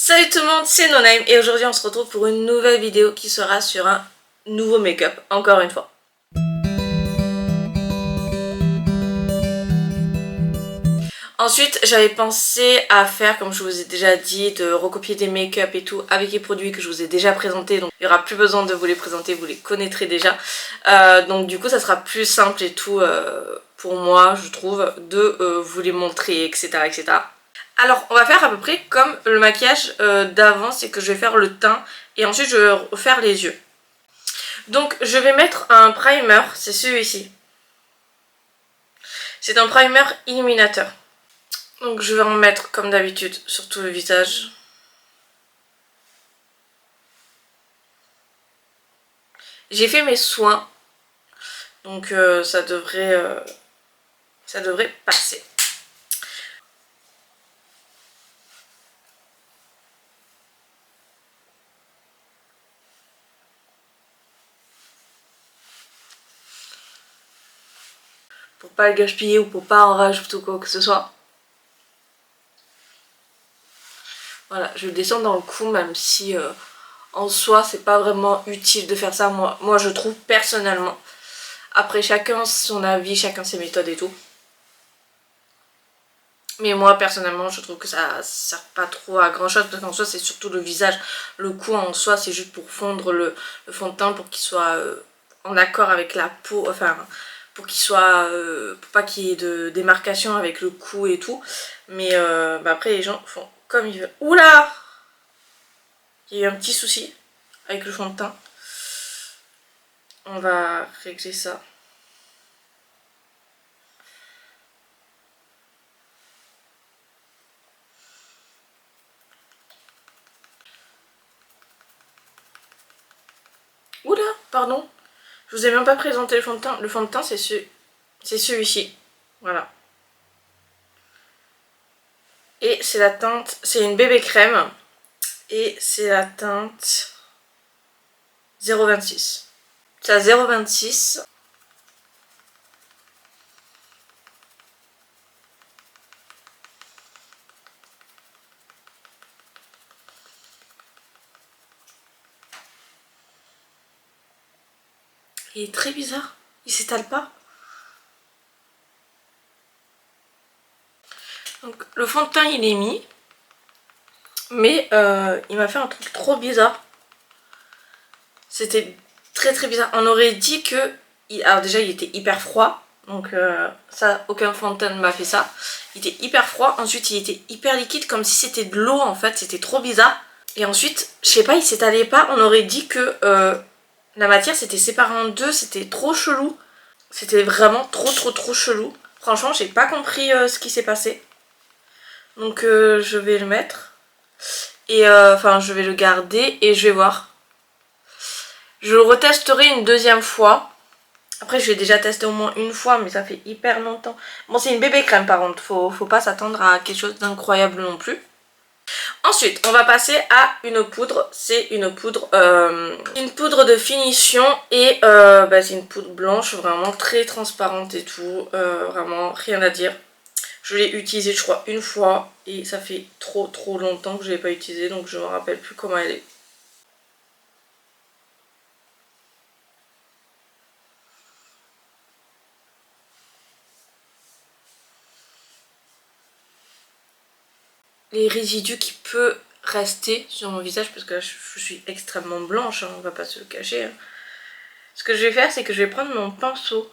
Salut tout le monde, c'est NoName et aujourd'hui on se retrouve pour une nouvelle vidéo qui sera sur un nouveau make-up, encore une fois. Ensuite, j'avais pensé à faire, comme je vous ai déjà dit, de recopier des make-up et tout avec les produits que je vous ai déjà présentés. Donc il n'y aura plus besoin de vous les présenter, vous les connaîtrez déjà. Donc du coup ça sera plus simple et tout pour moi, je trouve, de vous les montrer, etc. etc. Alors on va faire à peu près comme le maquillage d'avant, c'est que je vais faire le teint et ensuite je vais faire les yeux. Donc je vais mettre un primer, c'est celui-ci. C'est un primer illuminateur. Donc je vais en mettre comme d'habitude sur tout le visage. J'ai fait mes soins, donc ça devrait passer. Pour pas le gaspiller ou pour pas en rajouter ou quoi que ce soit. Voilà, je descends dans le cou même si en soi c'est pas vraiment utile de faire ça, moi je trouve personnellement. Après chacun son avis, chacun ses méthodes et tout. Mais moi personnellement je trouve que ça sert pas trop à grand chose parce qu'en soi c'est surtout le visage. Le cou en soi c'est juste pour fondre le fond de teint pour qu'il soit en accord avec la peau, enfin pour qu'il soit, pour pas qu'il y ait de démarcation avec le cou et tout. Mais après les gens font comme ils veulent. Oula! Il y a eu un petit souci avec le fond de teint. On va régler ça. Oula, pardon. Je vous ai même pas présenté le fond de teint. Le fond de teint c'est celui-ci. Voilà. Et c'est la teinte, c'est une bébé crème. Et c'est la teinte 026. C'est à 026. Il est très bizarre. Il s'étale pas. Donc le fond de teint il est mis. Mais il m'a fait un truc trop bizarre. C'était très très bizarre. On aurait dit que... Alors déjà il était hyper froid. Donc ça, aucun fond de teint ne m'a fait ça. Il était hyper froid. Ensuite il était hyper liquide comme si c'était de l'eau en fait. C'était trop bizarre. Et ensuite, je sais pas, il s'étalait pas. On aurait dit que la matière s'était séparée en deux. C'était trop chelou. C'était vraiment trop chelou. Franchement j'ai pas compris ce qui s'est passé. Donc je vais le mettre. Et enfin je vais le garder et je vais voir. Je le retesterai une deuxième fois. Après je l'ai déjà testé au moins une fois mais ça fait hyper longtemps. Bon c'est une bébé crème par contre, faut pas s'attendre à quelque chose d'incroyable non plus. Ensuite on va passer à une poudre, c'est une poudre de finition et c'est une poudre blanche vraiment très transparente et tout, vraiment rien à dire. Je l'ai utilisée je crois une fois et ça fait trop longtemps que je ne l'ai pas utilisée donc je ne me rappelle plus comment elle est. Les résidus qui peuvent rester sur mon visage parce que là je suis extrêmement blanche, hein, on va pas se le cacher. Hein. Ce que je vais faire c'est que je vais prendre mon pinceau.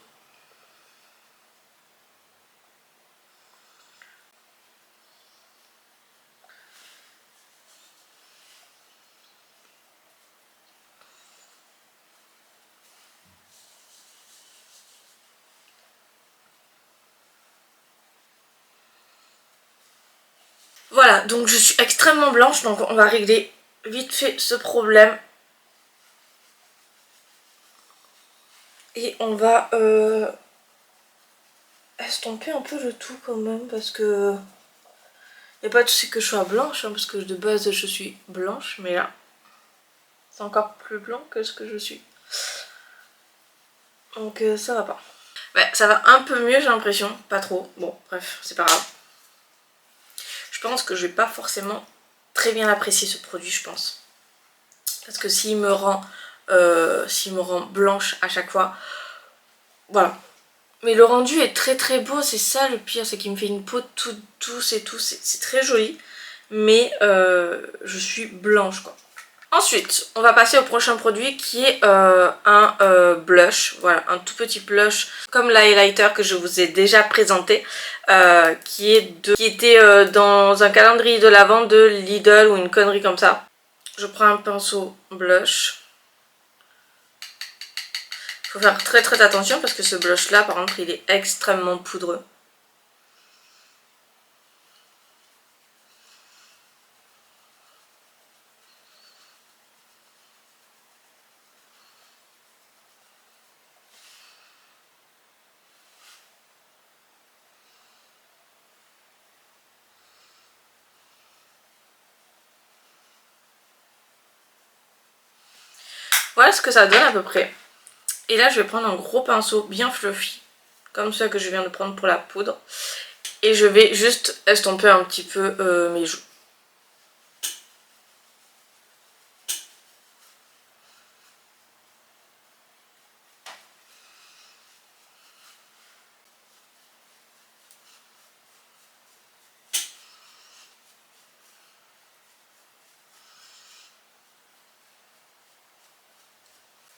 Voilà, donc je suis extrêmement blanche, donc on va régler vite fait ce problème. Et on va estomper un peu le tout quand même, parce que il n'y a pas de souci que je sois blanche, hein, parce que de base je suis blanche, mais là c'est encore plus blanc que ce que je suis. Donc ça va pas. Ouais, ça va un peu mieux j'ai l'impression, pas trop. Bon, bref, c'est pas grave. Je pense que je vais pas forcément très bien apprécier ce produit, je pense. Parce que s'il me rend blanche à chaque fois, voilà. Mais le rendu est très très beau, c'est ça le pire, c'est qu'il me fait une peau toute douce et tout, c'est très joli. Mais je suis blanche quoi. Ensuite, on va passer au prochain produit qui est un blush. Voilà, un tout petit blush comme l'highlighter que je vous ai déjà présenté. Qui était dans un calendrier de l'Avent de Lidl ou une connerie comme ça. Je prends un pinceau blush. Faut faire très très attention parce que ce blush là par contre il est extrêmement poudreux. Voilà ce que ça donne à peu près. Et là je vais prendre un gros pinceau bien fluffy, comme ça que je viens de prendre pour la poudre. Et je vais juste estomper un petit peu mes joues.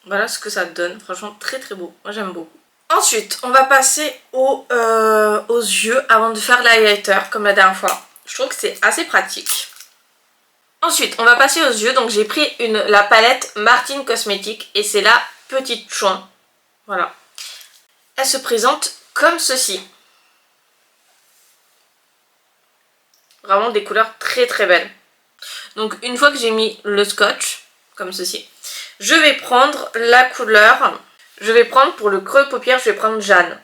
Voilà ce que ça donne, franchement très très beau, moi j'aime beaucoup. Ensuite, on va passer aux yeux avant de faire l'highlighter comme la dernière fois. Je trouve que c'est assez pratique. Ensuite, on va passer aux yeux, donc j'ai pris la palette Martine Cosmetics et c'est la petite chouin. Voilà. Elle se présente comme ceci. Vraiment des couleurs très très belles. Donc une fois que j'ai mis le scotch, comme ceci, je vais prendre la couleur, je vais prendre pour le creux paupière, je vais prendre Jeanne.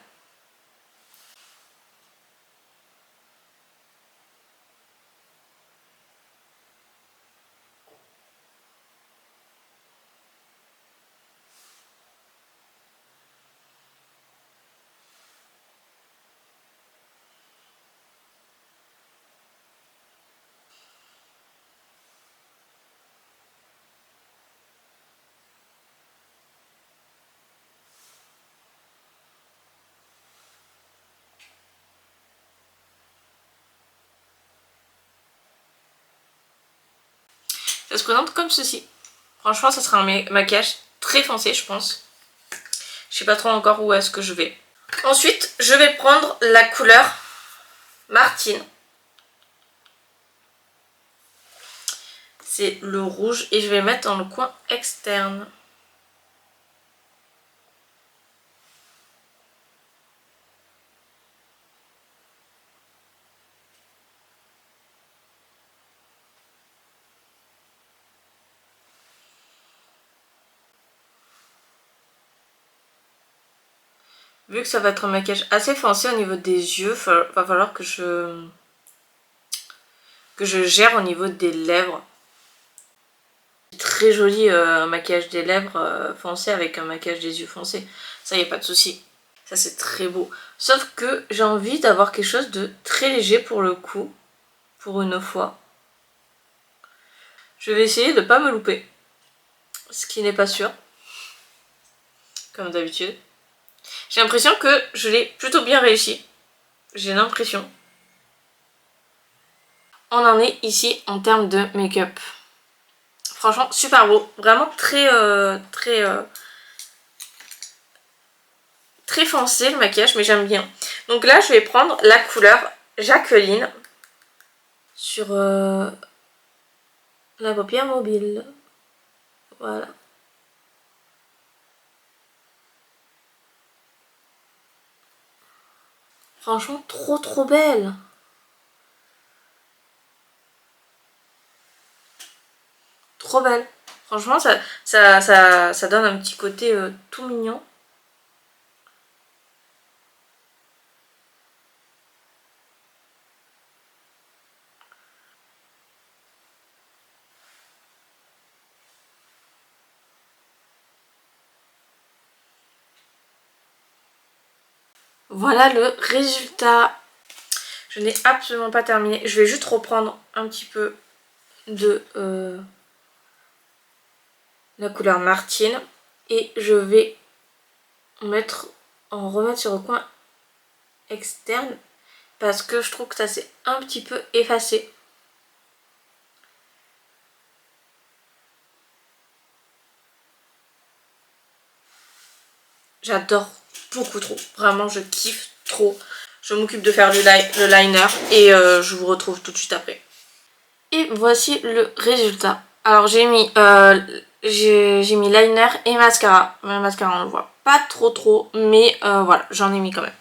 Ça se présente comme ceci. Franchement, ça sera un maquillage très foncé, je pense. Je sais pas trop encore où est-ce que je vais. Ensuite, je vais prendre la couleur Martine. C'est le rouge et je vais mettre dans le coin externe. Vu que ça va être un maquillage assez foncé au niveau des yeux, va falloir que je gère au niveau des lèvres. Très joli maquillage des lèvres foncé avec un maquillage des yeux foncé. Ça, y a pas de souci. Ça, c'est très beau. Sauf que j'ai envie d'avoir quelque chose de très léger pour le coup. Pour une fois. Je vais essayer de ne pas me louper. Ce qui n'est pas sûr. Comme d'habitude. J'ai l'impression que je l'ai plutôt bien réussi. J'ai l'impression. On en est ici en termes de make-up. Franchement, super beau. Vraiment très foncé le maquillage, mais j'aime bien. Donc là, je vais prendre la couleur Jacqueline sur la paupière mobile. Voilà. Franchement, trop belle. Trop belle. Franchement, ça donne un petit côté tout mignon. Voilà le résultat. Je n'ai absolument pas terminé. Je vais juste reprendre un petit peu de la couleur Martine. Et je vais en remettre sur le coin externe parce que je trouve que ça s'est un petit peu effacé. J'adore beaucoup trop, vraiment je kiffe trop. Je m'occupe de faire le liner et je vous retrouve tout de suite après. Et voici le résultat. Alors j'ai mis liner et mascara. Le mascara on le voit pas trop, mais voilà, j'en ai mis quand même.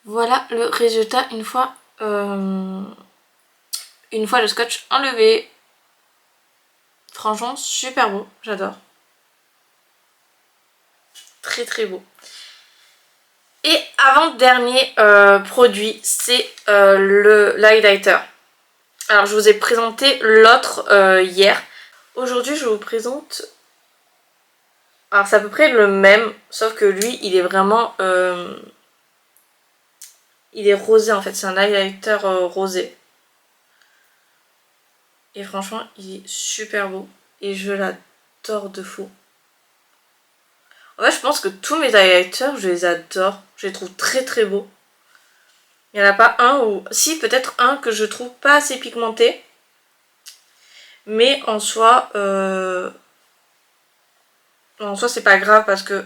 Voilà le résultat une fois le scotch enlevé. Franchement super beau, j'adore. Très beau. Et avant-dernier produit, c'est l'highlighter. Alors je vous ai présenté l'autre hier. Aujourd'hui je vous présente... Alors c'est à peu près le même, sauf que lui il est vraiment... il est rosé en fait, c'est un highlighter rosé. Et franchement il est super beau. Et je l'adore de fou. En fait je pense que tous mes highlighters je les adore. Je les trouve très beaux. Il n'y en a pas un ou... Si, peut-être un que je trouve pas assez pigmenté. Mais en soi... c'est pas grave parce que...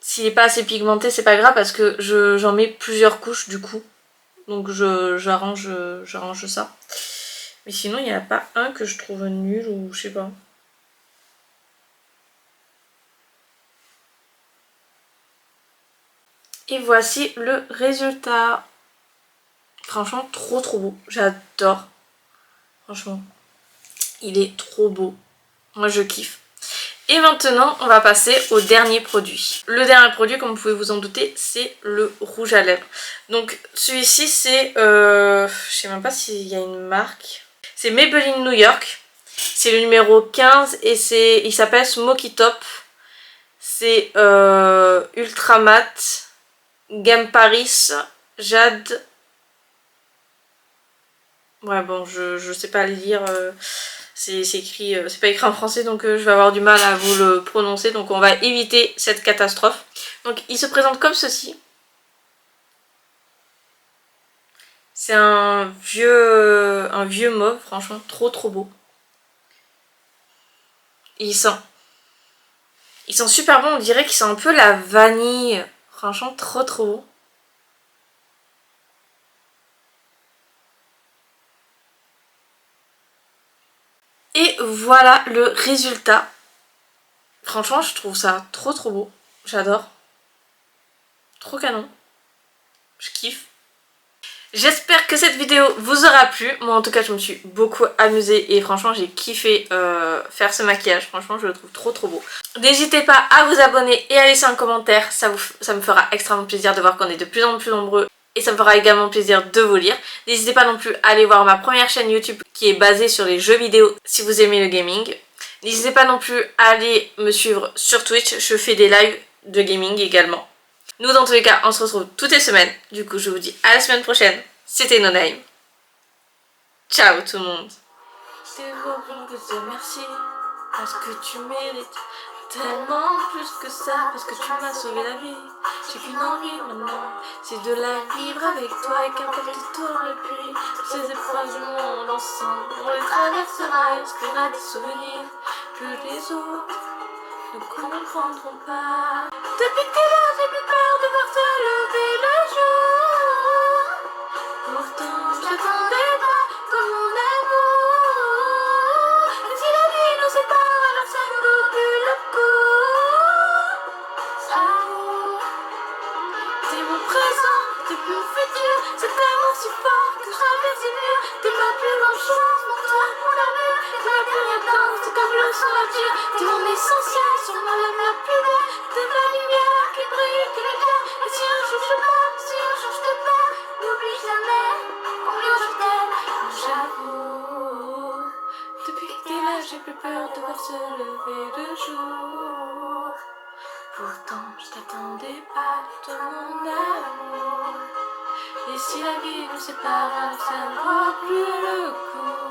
S'il est pas assez pigmenté, c'est pas grave parce que j'en mets plusieurs couches du coup. Donc j'arrange ça. Mais sinon, il n'y en a pas un que je trouve nul ou je sais pas. Et voici le résultat. Franchement, trop beau. J'adore. Franchement, il est trop beau. Moi, je kiffe. Et maintenant, on va passer au dernier produit. Le dernier produit, comme vous pouvez vous en douter, c'est le rouge à lèvres. Donc, celui-ci, c'est... je sais même pas s'il y a une marque. C'est Maybelline New York. C'est le numéro 15 et il s'appelle Smoky Top. C'est ultra mat, gamme Paris, Jade. Ouais bon je sais pas le lire, c'est écrit, c'est pas écrit en français donc je vais avoir du mal à vous le prononcer, donc on va éviter cette catastrophe. Donc il se présente comme ceci. C'est un vieux mauve, franchement trop beau. Et il sent super bon, on dirait qu'il sent un peu la vanille. Franchement trop beau. Et voilà le résultat. Franchement, je trouve ça trop beau. J'adore. Trop canon. Je kiffe. J'espère que cette vidéo vous aura plu. Moi en tout cas je me suis beaucoup amusée et franchement j'ai kiffé faire ce maquillage. Franchement je le trouve trop beau. N'hésitez pas à vous abonner et à laisser un commentaire. Ça me fera extrêmement plaisir de voir qu'on est de plus en plus nombreux. Et ça me fera également plaisir de vous lire. N'hésitez pas non plus à aller voir ma première chaîne YouTube qui est basée sur les jeux vidéo si vous aimez le gaming. N'hésitez pas non plus à aller me suivre sur Twitch. Je fais des lives de gaming également. Nous dans tous les cas on se retrouve toutes les semaines. Du coup je vous dis à la semaine prochaine. C'était No Name. Ciao tout le monde. Des mots pour te dire merci parce que tu mérites tellement plus que ça, parce que tu m'as sauvé la vie. J'ai qu'une envie maintenant, c'est de la vivre avec toi et qu'importe tout le prix. Ces épreuves du monde ensemble, on les traversera et on se créera des souvenirs que les autres ne comprendront pas. Depuis que t'es là, j'ai plus peur de voir se lever le jour. Pourtant, j'attendais pas comme mon amour. Et si la vie nous sépare, alors ça ne vaut plus le coup. Amour, t'es mon présent, t'es mon futur. Cet amour si fort que traverse les murs. T'es ma plus grande chance, mon toit, mon amour. Et ma plus rien temps, c'est comme le sang nature. T'es mon essentiel, sur ma lame la plus belle. T'es ma lumière qui brille, qui l'éclaire. Et si un jour je meurs, si un jour je te perds, n'oublie jamais combien je t'aime. J'avoue, depuis que t'es là, j'ai plus peur de voir se lever le jour. Pourtant je t'attendais pas de mon amour. Et si la vie nous sépare, alors ça ne vaut plus le coup.